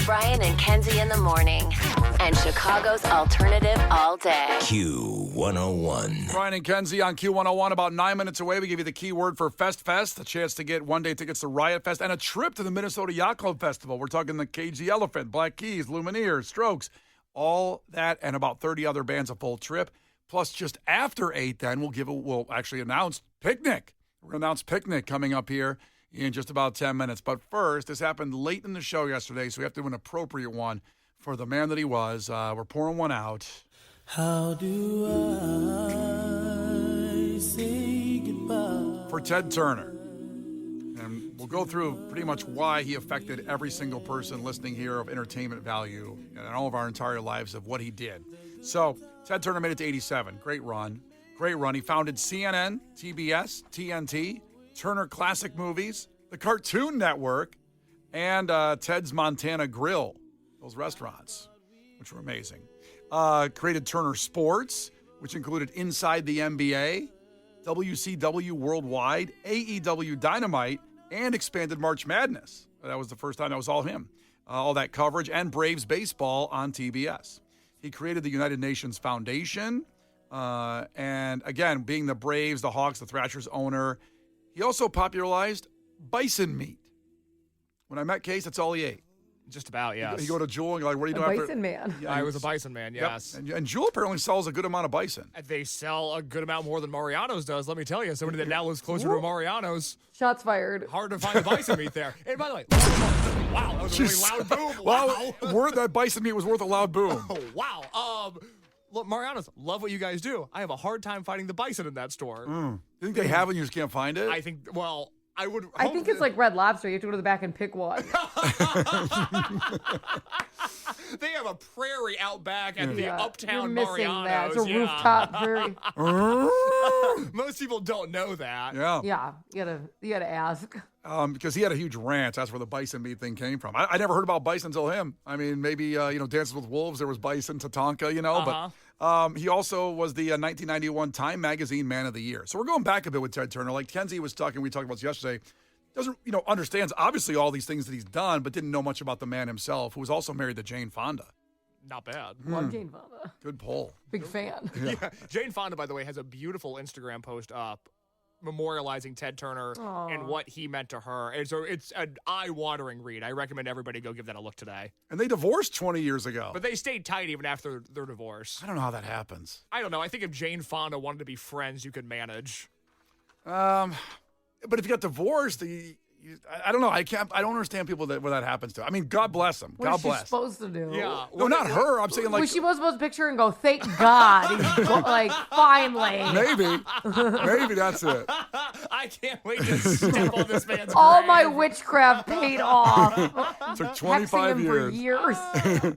Brian and Kenzie in the morning. And Chicago's alternative all day. Q101. Brian and Kenzie on Q101. About 9 minutes away, we give you the keyword for Fest, a chance to get one-day tickets to Riot Fest and a trip to the Minnesota Yacht Club Festival. We're talking the Cage the Elephant, Black Keys, Lumineers, Strokes, all that, and about 30 other bands, a full trip. Plus, just after 8, then, we'll actually announce Picnic. We're going to announce Picnic coming up here in just about 10 minutes. But first, this happened late in the show yesterday, so we have to do an appropriate one for the man that he was. We're pouring one out. How do I say goodbye? For Ted Turner. And we'll go through pretty much why he affected every single person listening here of entertainment value and all of our entire lives of what he did. So, Ted Turner made it to 87. Great run. He founded CNN, TBS, TNT, Turner Classic Movies, the Cartoon Network, and Ted's Montana Grill, those restaurants, which were amazing. Created Turner Sports, which included Inside the NBA, WCW Worldwide, AEW Dynamite, and expanded March Madness. That was the first time. That was all him. All that coverage, and Braves baseball on TBS. He created the United Nations Foundation, and again, being the Braves, the Hawks, the Thrashers owner, he also popularized bison meat. When I met Case, that's all he ate. Just about, yes. You go to Jewel and you're like, what are you doing? Bison man. Yeah, I was a bison man, yes. Yep. And Jewel apparently sells a good amount of bison. They sell a good amount more than Mariano's does, let me tell you. Somebody that now lives closer to Mariano's. Shots fired. Hard to find the bison meat there. And by the way, wow, that was a really loud boom. Wow. Well, that bison meat was worth a loud boom. Oh, wow. Look, Mariano's, love what you guys do. I have a hard time finding the bison in that store. You think they have it and you just can't find it? I think, well, I think it's like Red Lobster. You have to go to the back and pick one. They have a prairie out back at the Uptown You're missing Mariano's. that. It's a rooftop prairie. Most people don't know that. Yeah. Yeah, you gotta ask. Because he had a huge ranch. That's where the bison meat thing came from. I never heard about bison until him. I mean, maybe, Dances with Wolves, there was bison, Tatanka, but he also was the 1991 Time Magazine Man of the Year. So we're going back a bit with Ted Turner. Like Kenzie we talked about this yesterday, doesn't, understands obviously all these things that he's done, but didn't know much about the man himself, who was also married to Jane Fonda. Not bad. Love Jane Fonda. Good poll. Big fan. Yeah. Jane Fonda, by the way, has a beautiful Instagram post up memorializing Ted Turner and what he meant to her. And so it's an eye-watering read. I recommend everybody go give that a look today. And they divorced 20 years ago. But they stayed tight even after their divorce. I don't know how that happens. I don't know. I think if Jane Fonda wanted to be friends, you could manage. But if you got divorced, I don't know. I don't understand people where that happens to. I mean, God bless them. What God is she bless. supposed to do? Yeah. No, not her. I'm saying like. Was she supposed to picture and go, thank God? Like, finally. Maybe that's it. I can't wait to step on this man's All grave. my witchcraft paid off. Took 25 Hexing him years. for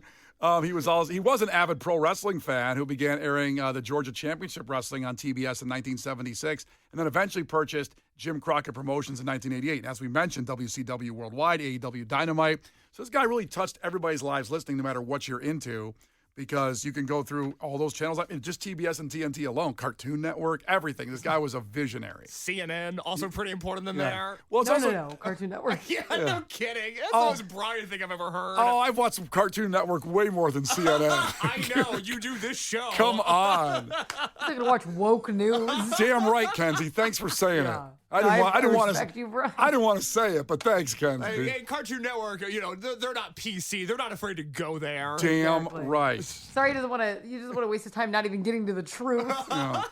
years. He was an avid pro wrestling fan who began airing the Georgia Championship Wrestling on TBS in 1976, and then eventually purchased Jim Crockett Promotions in 1988. And as we mentioned, WCW Worldwide, AEW Dynamite. So this guy really touched everybody's lives listening, no matter what you're into, because you can go through all those channels. I mean, just TBS and TNT alone, Cartoon Network, everything. This guy was a visionary. CNN, also pretty important in there. Well, it's No, Cartoon Network. Yeah, no kidding. That's the most Brian thing I've ever heard. Oh, I've watched Cartoon Network way more than CNN. I know. You do this show. Come on. I'm going to watch woke news. Damn right, Kenzie. Thanks for saying it. I didn't want to say it, but thanks, Kenzie. Hey, Cartoon Network, they're not PC. They're not afraid to go there. Damn Exactly. right. Sorry, you just want to waste his time not even getting to the truth. No.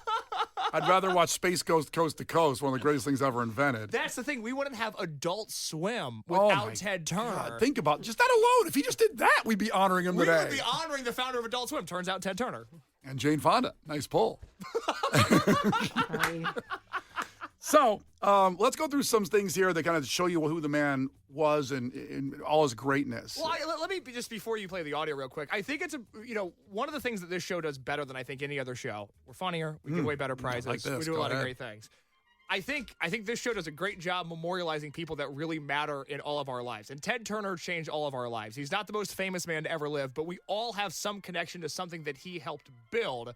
I'd rather watch Space Ghost Coast to Coast, one of the greatest things ever invented. That's the thing. We wouldn't have Adult Swim Oh without my Ted Turner. God, think about just that alone. If he just did that, we'd be honoring him We today. would be honoring the founder of Adult Swim. Turns out Ted Turner. And Jane Fonda. Nice pull. Sorry. So let's go through some things here that kind of show you who the man was and in all his greatness. Well, let me just before you play the audio real quick. I think it's one of the things that this show does better than I think any other show. We're funnier. We give away better prizes. like this. We do a Go lot of ahead. great things. I think this show does a great job memorializing people that really matter in all of our lives. And Ted Turner changed all of our lives. He's not the most famous man to ever live, but we all have some connection to something that he helped build.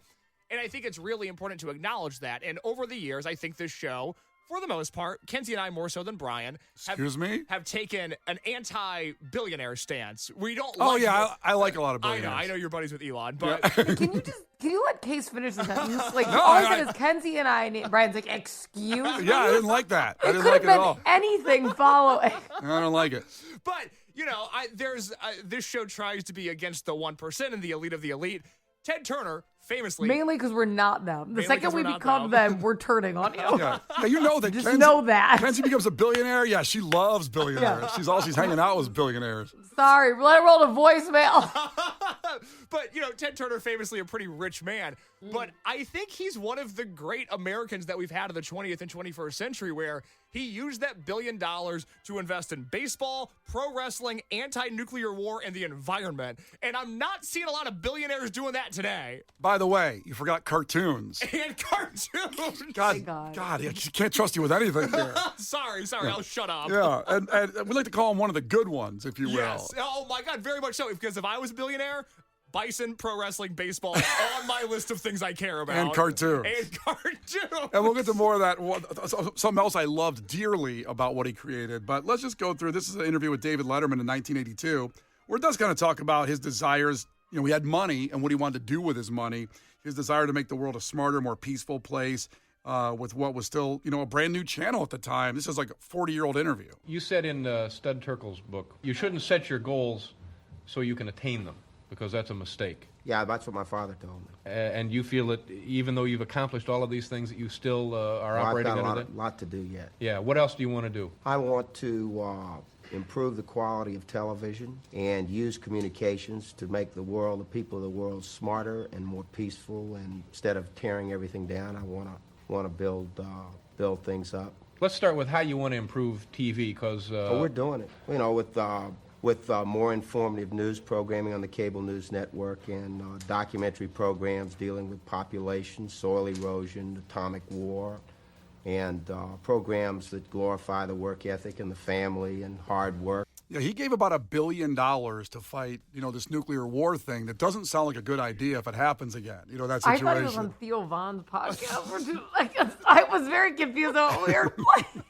And I think it's really important to acknowledge that. And over the years, I think this show, for the most part, Kenzie and I, more so than Brian, have taken an anti-billionaire stance. We don't. Oh yeah, I like a lot of billionaires. I know you're buddies with Elon, but Can you let Case finish the sentence? Like, No, all I said is Kenzie and I, and Brian's like, excuse me? Yeah, I didn't like that. I didn't Could like have it at been all. anything following. I don't like it. But, this show tries to be against the 1% and the elite of the elite. Ted Turner, famously. Mainly because we're not them. The Mainly second 'cause we we're not become them, we're turning on you. Yeah, you know that. Just Kenzie, know that. Kenzie becomes a billionaire. Yeah, she loves billionaires. She's hanging out with billionaires. Sorry, let her roll to voicemail. But, Ted Turner, famously a pretty rich man. But I think he's one of the great Americans that we've had in the 20th and 21st century where he used that $1 billion to invest in baseball, pro wrestling, anti-nuclear war, and the environment. And I'm not seeing a lot of billionaires doing that today. By the way, you forgot cartoons. And cartoons. God, I can't trust you with anything here. Sorry, I'll shut up. Yeah, and we like to call him one of the good ones, if you will. Yes. Oh, my God, very much so. Because if I was a billionaire, Bison, pro wrestling, baseball, on my list of things I care about. And cartoons. And we'll get to more of that. Something else I loved dearly about what he created. But let's just go through. This is an interview with David Letterman in 1982, where it does kind of talk about his desires. He had money and what he wanted to do with his money. His desire to make the world a smarter, more peaceful place with what was still, a brand new channel at the time. This is like a 40-year-old interview. You said in Stud Terkel's book, you shouldn't set your goals so you can attain them, because that's a mistake. Yeah, that's what my father told me. And you feel that even though you've accomplished all of these things, that you still are operating under that? I've got a lot to do yet. Yeah, what else do you want to do? I want to improve the quality of television and use communications to make the world, the people of the world, smarter and more peaceful. And instead of tearing everything down, I want to build things up. Let's start with how you want to improve TV, because... we're doing it. With more informative news programming on the cable news network and documentary programs dealing with population, soil erosion, atomic war, and programs that glorify the work ethic and the family and hard work. Yeah, he gave about $1 billion to fight, this nuclear war thing that doesn't sound like a good idea if it happens again. That situation. I thought it was on Theo Vaughn's podcast. I was very confused on what we were playing.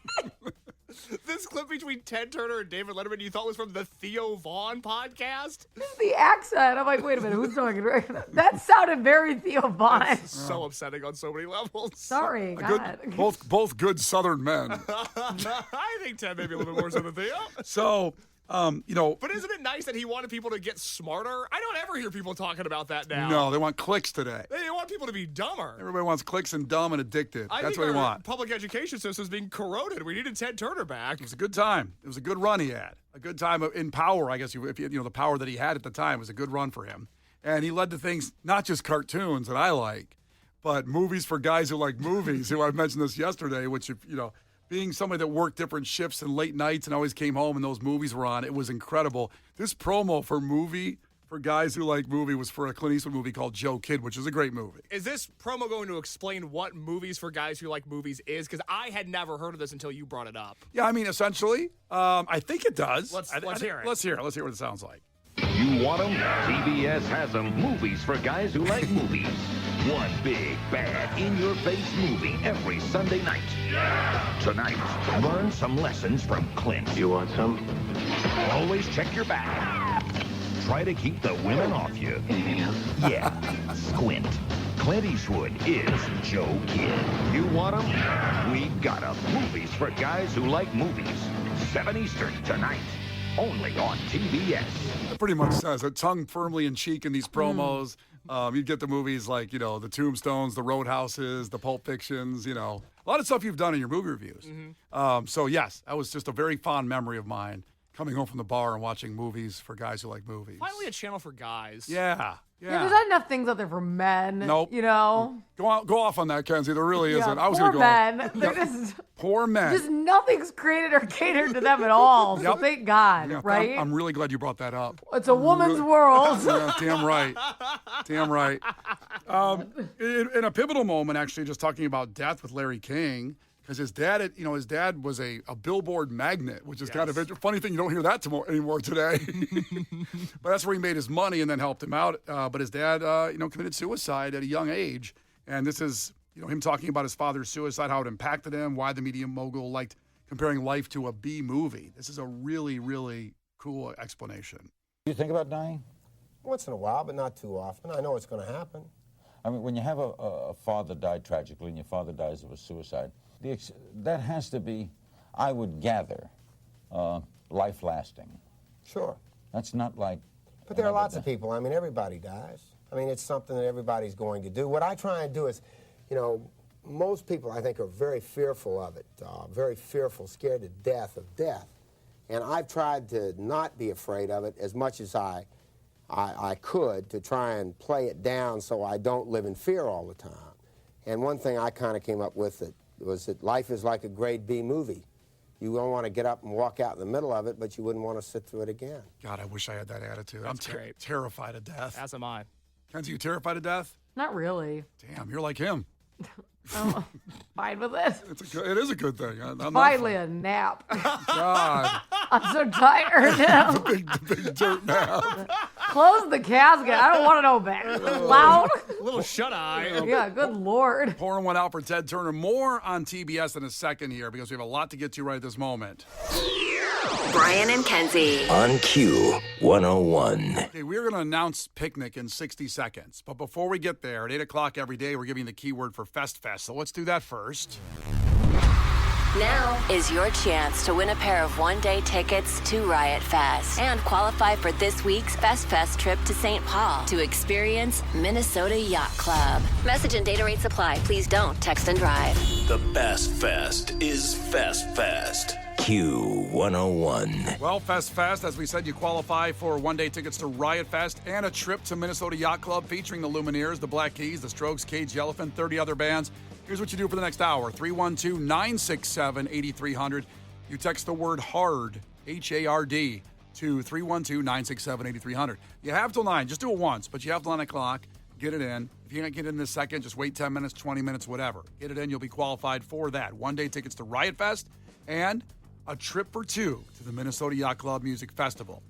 This clip between Ted Turner and David Letterman you thought was from the Theo Vaughn podcast? The accent. I'm like, wait a minute, who's talking? That sounded very Theo Vaughn. That's so upsetting on so many levels. Sorry, God. Both good Southern men. I think Ted maybe a little bit more so than Theo. So, But isn't it nice that he wanted people to get smarter? I don't ever hear people talking about that now. No, they want clicks today. They want people to be dumber. Everybody wants clicks and dumb and addicted. That's what they want. Public education system is being corroded. We needed Ted Turner back. It was a good time. It was a good run he had. A good time in power, I guess. If the power that he had at the time was a good run for him. And he led to things, not just cartoons that I like, but movies for guys who like movies, who I mentioned this yesterday, which, being somebody that worked different shifts and late nights and always came home and those movies were on, it was incredible. This promo for guys who like movie was for a Clint Eastwood movie called Joe Kidd, which is a great movie. Is this promo going to explain what movies for guys who like movies is? Because I had never heard of this until you brought it up. Yeah, I mean, essentially, I think it does. Let's hear it. Let's hear it. Let's hear what it sounds like. You want them? CBS has them. Movies for guys who like movies. One big, bad, in-your-face movie every Sunday night. Yeah! Tonight, learn some lessons from Clint. You want some? Always check your back. Try to keep the women off you. Yeah, squint. Clint Eastwood is Joe Kidd. You want them? We got them. Movies for guys who like movies. 7 Eastern tonight. Only on TBS. It pretty much says it, tongue firmly in cheek in these promos. You get the movies like, the Tombstones, the Roadhouses, the Pulp Fictions, a lot of stuff you've done in your movie reviews. So, yes, that was just a very fond memory of mine, coming home from the bar and watching movies for guys who like movies. Finally a channel for guys. Yeah. There's not enough things out there for men. Nope. Go off on that, Kenzie. There really isn't. I was going to go. Men. They're just poor men. Just nothing's created or catered to them at all. So thank God, right? I'm really glad you brought that up. It's a woman's world. Yeah, damn right. Damn right. In a pivotal moment, actually, just talking about death with Larry King, because his dad was a billboard magnate, which is kind of a funny thing. You don't hear that anymore today. But that's where he made his money and then helped him out. But his dad, committed suicide at a young age. And this is him talking about his father's suicide, how it impacted him, why the media mogul liked comparing life to a B movie. This is a really, really cool explanation. Do you think about dying? Once in a while, but not too often. I know it's going to happen. I mean, when you have a father die tragically and your father dies of a suicide, that has to be, I would gather, life-lasting. Sure. That's not like... But there are lots of people. I mean, everybody dies. I mean, it's something that everybody's going to do. What I try and do is, most people, I think, are very fearful of it, very fearful, scared to death of death. And I've tried to not be afraid of it as much as I could, to try and play it down so I don't live in fear all the time. And one thing I kind of came up with was that life is like a grade B movie. You don't want to get up and walk out in the middle of it, but you wouldn't want to sit through it again. God, I wish I had that attitude. That's I'm great. terrified of death. As am I. Kenzie, you terrified of death? Not really. Damn, you're like him. I'm fine with it. It is a good thing. I'm Finally, a nap. God. I'm so tired now. big dirt nap. Close the casket. I don't want to know back. Loud. A little shut-eye. Yeah, good Lord. Pouring one out for Ted Turner. More on TBS in a second here because we have a lot to get to right at this moment. Brian and Kenzie. On Q 101. Okay, we're going to announce Picnic in 60 seconds. But before we get there, at 8 o'clock every day, we're giving the keyword for Fest. So let's do that first. Now is your chance to win a pair of one-day tickets to Riot Fest and qualify for this week's Fest trip to St. Paul to experience Minnesota Yacht Club. Message and data rates apply. Please don't text and drive. The best fest is Fest. Q 101. Well, Fest, as we said, you qualify for one-day tickets to Riot Fest and a trip to Minnesota Yacht Club featuring the Lumineers, the Black Keys, the Strokes, Cage Yellowfin, 30 other bands. Here's what you do for the next hour. 312-967-8300. You text the word HARD, H-A-R-D, to 312-967-8300. You have till 9. Just do it once, but you have till 9 o'clock. Get it in. If you can't get it in this second, just wait 10 minutes, 20 minutes, whatever. Get it in. You'll be qualified for that. One-day tickets to Riot Fest and a trip for two to the Minnesota Yacht Club Music Festival.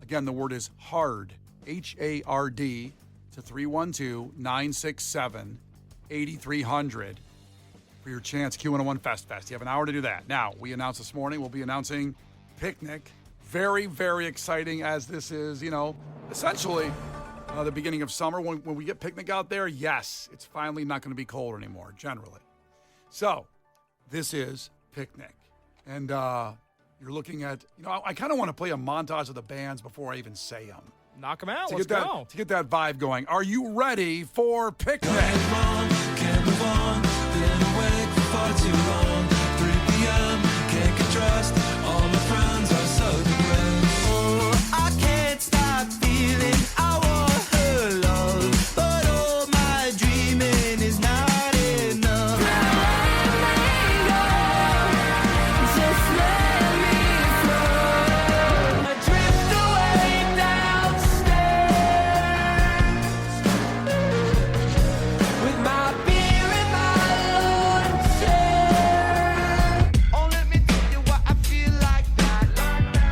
Again, the word is HARD, H-A-R-D, to 312-967-8300 for your chance Q101 Fest. You have an hour to do that. Now, we announced this morning we'll be announcing Picnic. Very, very exciting as this is, essentially the beginning of summer. When we get Picnic out there, yes, it's finally not going to be cold anymore, generally. So, this is Picnic. And you're looking at, I kind of want to play a montage of the bands before I even say them. Knock them out. Let's go. To get that vibe going. Are you ready for Picnic? Can't move on, been awake for far too long. 3 p.m., can't get dressed, all my friends are so depressed. Oh, I can't stop feeling I want her love, but all my dreaming is not enough. Just let me flow. I drift away downstairs with my beer in my lawn chair. Oh, let me tell you what I feel like that.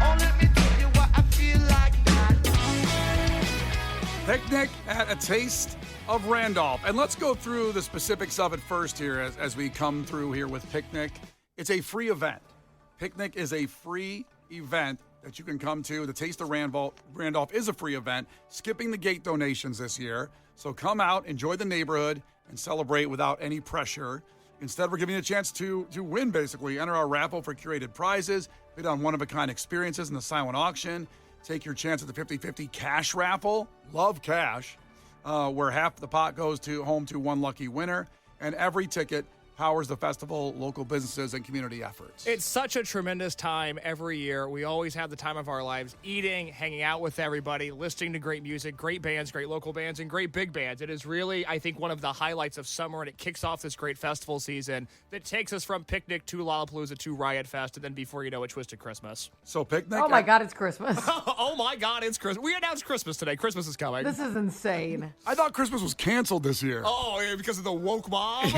Oh, let me tell you what I feel like that. Picnic at a Taste of Randolph. And let's go through the specifics of it first here as we come through here with Picnic. It's a free event. Picnic is a free event that you can come to. The Taste of Randolph is a free event, skipping the gate donations this year. So come out, enjoy the neighborhood, and celebrate without any pressure. Instead, we're giving you a chance to win, basically. Enter our raffle for curated prizes, bid on one-of-a-kind experiences in the silent auction. Take your chance at the 50-50 cash raffle. Love cash, where half the pot goes home to one lucky winner. And every ticket powers the festival, local businesses, and community efforts. It's such a tremendous time every year. We always have the time of our lives eating, hanging out with everybody, listening to great music, great bands, great local bands, and great big bands. It is really, I think, one of the highlights of summer, and it kicks off this great festival season that takes us from Picnic to Lollapalooza to Riot Fest, and then before you know it, Twisted Christmas. So Picnic... Oh, my God, it's Christmas. Oh, my God, it's Christmas. We announced Christmas today. Christmas is coming. This is insane. I thought Christmas was canceled this year. Oh, yeah, because of the woke mob?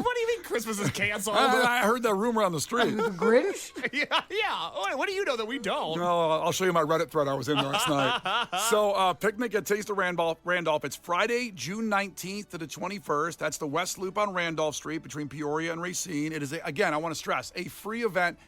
What do you mean Christmas is canceled? I heard that rumor on the street. The Grinch? yeah. What do you know that we don't? No, I'll show you my Reddit thread I was in last night. So, picnic at Taste of Randolph. It's Friday, June 19th to the 21st. That's the West Loop on Randolph Street between Peoria and Racine. It is, again, I want to stress, a free event.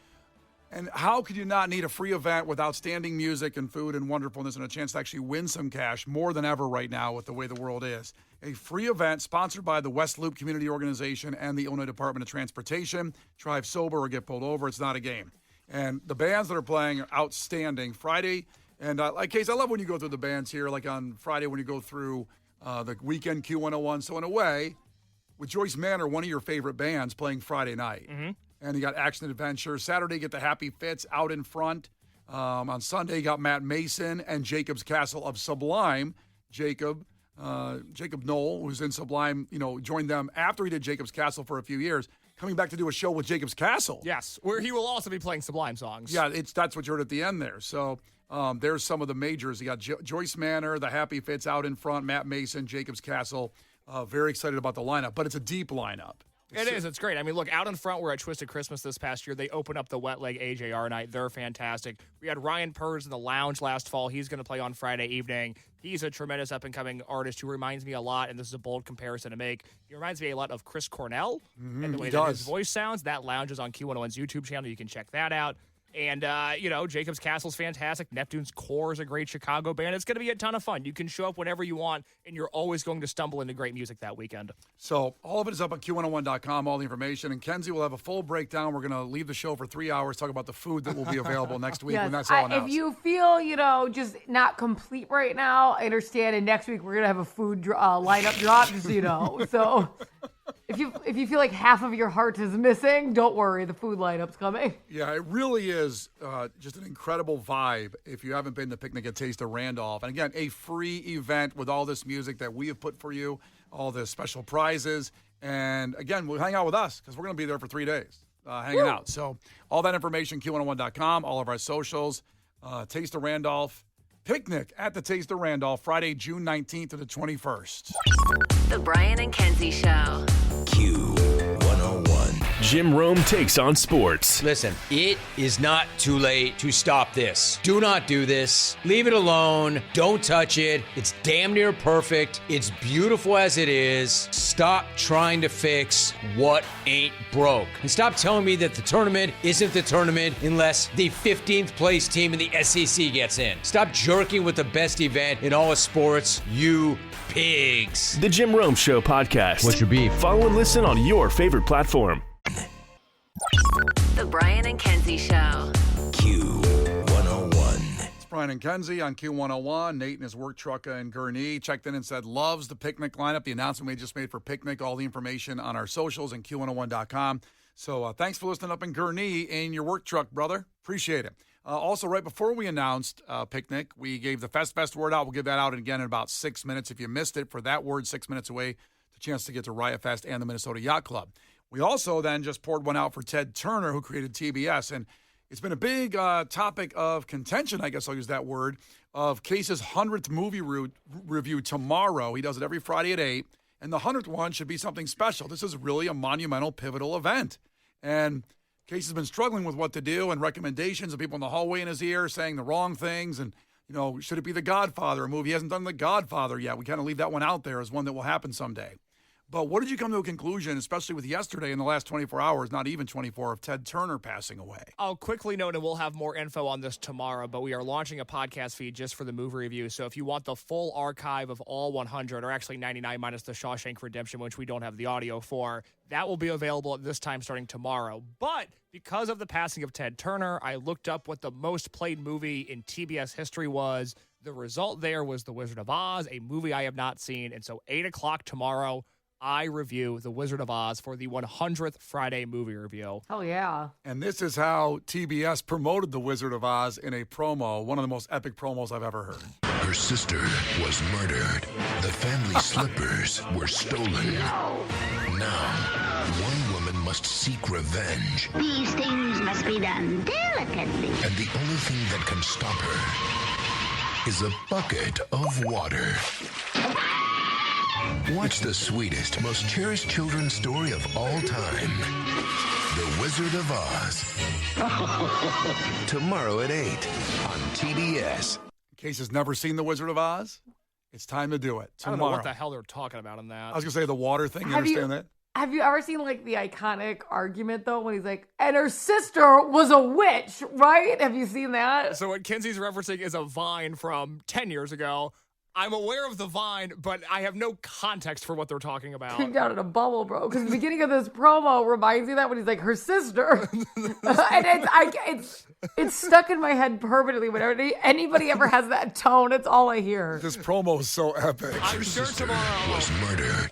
And how could you not need a free event with outstanding music and food and wonderfulness and a chance to actually win some cash more than ever right now with the way the world is? A free event sponsored by the West Loop Community Organization and the Illinois Department of Transportation. Drive sober or get pulled over. It's not a game. And the bands that are playing are outstanding. Friday, and like Case, I love when you go through the bands here, like on Friday when you go through the weekend Q101. So in a way, with Joyce Manor, one of your favorite bands playing Friday night. Mm-hmm. And you got Action Adventure. Saturday, get the Happy Fits out in front. On Sunday, you got Matt Mason and Jacob's Castle of Sublime. Jacob Knoll, who's in Sublime, joined them after he did Jacob's Castle for a few years, coming back to do a show with Jacob's Castle. Yes, where he will also be playing Sublime songs. Yeah, that's what you heard at the end there. So there's some of the majors. You got Joyce Manor, the Happy Fits out in front, Matt Mason, Jacob's Castle. Very excited about the lineup, but it's a deep lineup. It is. It's great. I mean, look, out in front, we're at Twisted Christmas this past year. They open up the Wet Leg AJR night. They're fantastic. We had Ryan Purrs in the Lounge last fall. He's going to play on Friday evening. He's a tremendous up-and-coming artist who reminds me a lot, and this is a bold comparison to make. He reminds me a lot of Chris Cornell and the way that his voice sounds. That Lounge is on Q101's YouTube channel. You can check that out. And, Jacob's Castle's fantastic. Neptune's Core is a great Chicago band. It's going to be a ton of fun. You can show up whenever you want, and you're always going to stumble into great music that weekend. So all of it is up on Q101.com, all the information. And Kenzie will have a full breakdown. We're going to leave the show for 3 hours, talk about the food that will be available next week when that's all announced. If you feel, just not complete right now, I understand. And next week we're going to have a food lineup drop, just so you know. So if you feel like half of your heart is missing, don't worry. The food lineup's coming. Yeah, it really is just an incredible vibe if you haven't been to Picnic at Taste of Randolph. And again, a free event with all this music that we have put for you, all the special prizes. And again, we'll hang out with us because we're going to be there for 3 days hanging out. So all that information, Q101.com, all of our socials, Taste of Randolph. Picnic at the Taste of Randolph, Friday, June 19th to the 21st. The Brian and Kenzie Show. Q101. Jim Rome takes on sports. Listen, it is not too late to stop this. Do not do this. Leave it alone. Don't touch it. It's damn near perfect. It's beautiful as it is. Stop trying to fix what ain't broke. And stop telling me that the tournament isn't the tournament unless the 15th place team in the SEC gets in. Stop jerking with the best event in all of sports, you pigs. The Jim Rome Show podcast. What's your beef? Follow and listen on your favorite platform. The Brian and Kenzie Show. Q101. It's Brian and Kenzie on Q101. Nate and his work truck in Gurnee checked in and said loves the Picnic lineup. The announcement we just made for Picnic. All the information on our socials and Q101.com. So thanks for listening up in Gurnee in your work truck, brother. Appreciate it. Also, right before we announced Picnic, we gave the Fest word out. We'll give that out again in about 6 minutes. If you missed it, for that word, 6 minutes away, the chance to get to Riot Fest and the Minnesota Yacht Club. We also then just poured one out for Ted Turner, who created TBS. And it's been a big topic of contention, I guess I'll use that word, of Case's 100th movie review tomorrow. He does it every Friday at 8. And the 100th one should be something special. This is really a monumental, pivotal event. And Case has been struggling with what to do and recommendations of people in the hallway in his ear saying the wrong things. And, should it be The Godfather, a movie? He hasn't done The Godfather yet. We kind of leave that one out there as one that will happen someday. But what did you come to a conclusion, especially with yesterday in the last 24 hours, not even 24, of Ted Turner passing away? I'll quickly note, and we'll have more info on this tomorrow, but we are launching a podcast feed just for the movie review. So if you want the full archive of all 100, or actually 99 minus the Shawshank Redemption, which we don't have the audio for, that will be available at this time starting tomorrow. But because of the passing of Ted Turner, I looked up what the most played movie in TBS history was. The result there was The Wizard of Oz, a movie I have not seen. And so 8 o'clock tomorrow, I review The Wizard of Oz for the 100th Friday movie review. Oh, yeah. And this is how TBS promoted The Wizard of Oz in a promo, one of the most epic promos I've ever heard. Her sister was murdered. The family slippers were stolen. Now, one woman must seek revenge. These things must be done delicately. And the only thing that can stop her is a bucket of water. Watch the sweetest, most cherished children's story of all time. The Wizard of Oz. Tomorrow at 8 on TBS. In case has never seen The Wizard of Oz, it's time to do it. I Tomorrow. don't know what the hell they're talking about in that. I was going to say the water thing. You understand that? Have you ever seen like the iconic argument though when he's like, and her sister was a witch, right? Have you seen that? So what Kenzie's referencing is a Vine from 10 years ago. I'm aware of the Vine, but I have no context for what they're talking about. I'm down in a bubble, bro. Because the beginning of this promo reminds me of that when he's like, her sister. And it's stuck in my head permanently. Whenever anybody ever has that tone, it's all I hear. This promo is so epic. I'm sure tomorrow was murdered.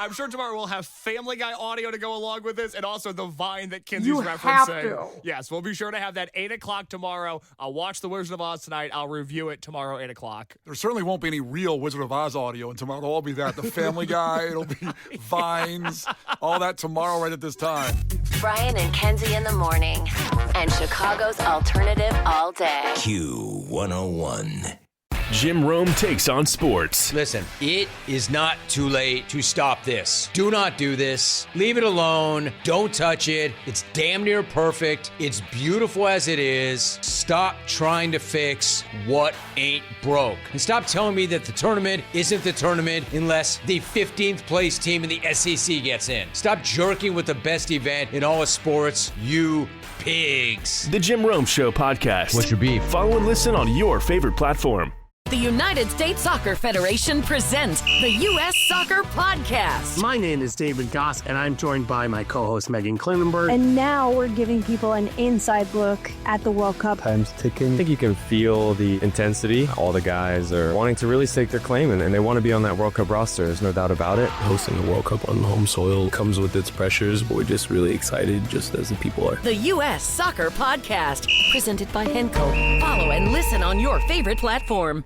I'm sure tomorrow we'll have Family Guy audio to go along with this, and also the Vine that Kenzie's You referencing. have to. Yes, we'll be sure to have that 8 o'clock tomorrow. I'll watch The Wizard of Oz tonight. I'll review it tomorrow, 8 o'clock. There certainly won't be any real Wizard of Oz audio, and tomorrow it'll all be that. The Family Guy, it'll be Vines, all that tomorrow right at this time. Brian and Kenzie in the morning. And Chicago's alternative all day. Q101. Jim Rome takes on sports. Listen, it is not too late to stop this. Do not do this. Leave it alone. Don't touch it. It's damn near perfect. It's beautiful as it is. Stop trying to fix what ain't broke. And stop telling me that the tournament isn't the tournament unless the 15th place team in the SEC gets in. Stop jerking with the best event in all of sports, you pigs. The Jim Rome Show podcast. What's your beef? Follow and listen on your favorite platform. The United States Soccer Federation presents the U.S. Soccer Podcast. My name is David Goss, and I'm joined by my co-host Megan Klinenberg. And now we're giving people an inside look at the World Cup. Time's ticking. I think you can feel the intensity. All the guys are wanting to really stake their claim, and they want to be on that World Cup roster. There's no doubt about it. Hosting the World Cup on home soil comes with its pressures, but we're just really excited, just as the people are. The U.S. Soccer Podcast, presented by Henco. Follow and listen on your favorite platform.